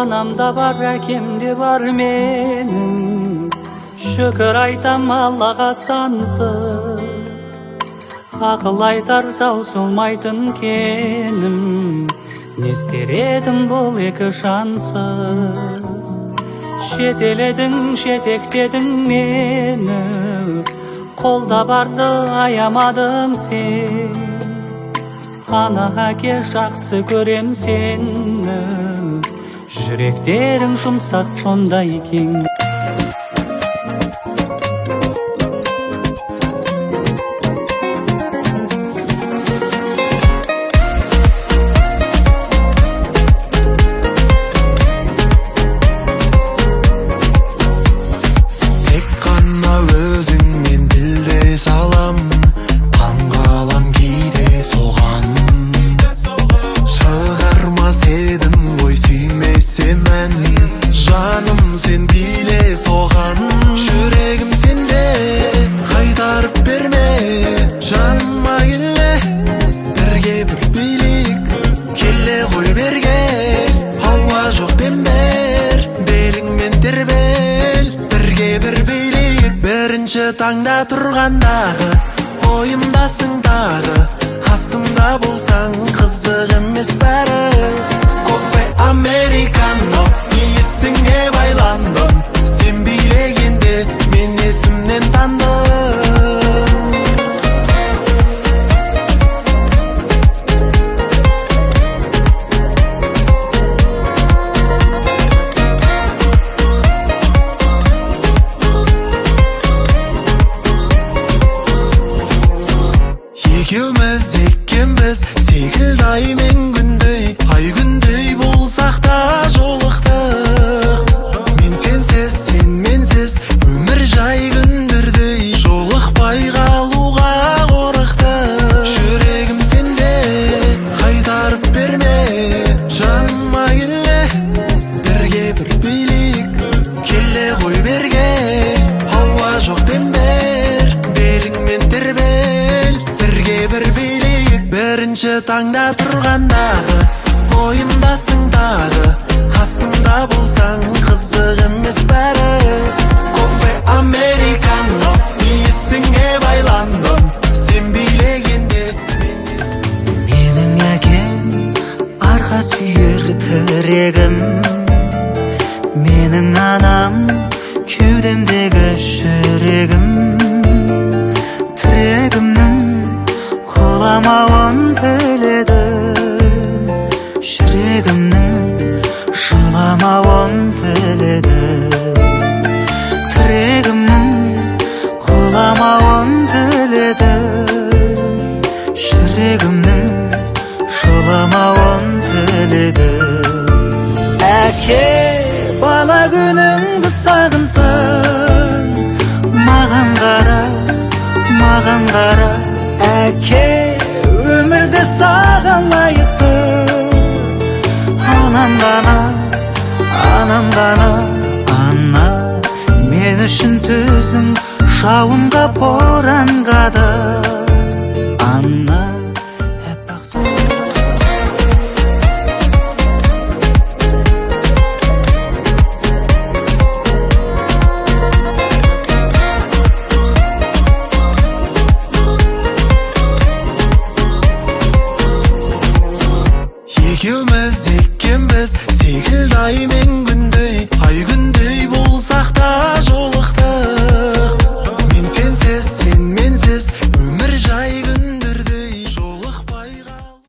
Anamda var, әкемде бар менің. Шүкір айтам Аллаға сансыз. Ақыл айтар таусылмайтын кенім. Не істер едім бұл екі шансыз. Шетеледің, шетектедің мені. Қолда барды аямадың сен. Ана әке жақсы көрем сені. Жүректерің жұмсақ сондай екен. Жаным сен биле соған, жүрегім сенде, қайтарып берме. Жаныма келе, бірге бір билік, келе ғой берге. Ауа жоқ дембер, беліңмен тербел, бірге бір билік. Бірінші таңда тұрғандағы, ойымдасың дағы, қасымда болсаң қызық емес бәрі. Кофе американо, есіңе байландым, сен билегенде мен есімнен тандым. Екеуміз екенбіз, секілді ай мен күндей, ай күндей болсақ та жолықтық. Мен сенсіз, сен менсіз, өмір жай күндердей, жолықпай қалуға қорықтық. Жүрегім сенде, қайтарып берме. Жаныма келе, бірге бір билік, келе ғой берге. Ауа жоқ дембер, беліңмен тербел, бірге бір билік. Бірінші таңда тұрғандағы, ойымдасың дағы, қасымда болсаң қызық емес бәрі. Кофе американо, есіңе байландым, сен билегенде менің әкем арқа сүйер тірегім. Менің анам кеудемдегі жүрегім. Тірегімнің құламауын тіледім. Жүрегімнің жыламауын тіледім. Тірегімнің құламауын тіледім. Жүрегімнің жыламауын тіледім. Әке, бала күніңді сағынсың, маған қара, маған қара. Әке, өмірде саған лайықты. Анам ғана, анам ғана, ана. Мен үшін түздің жауынға боранға да, ана.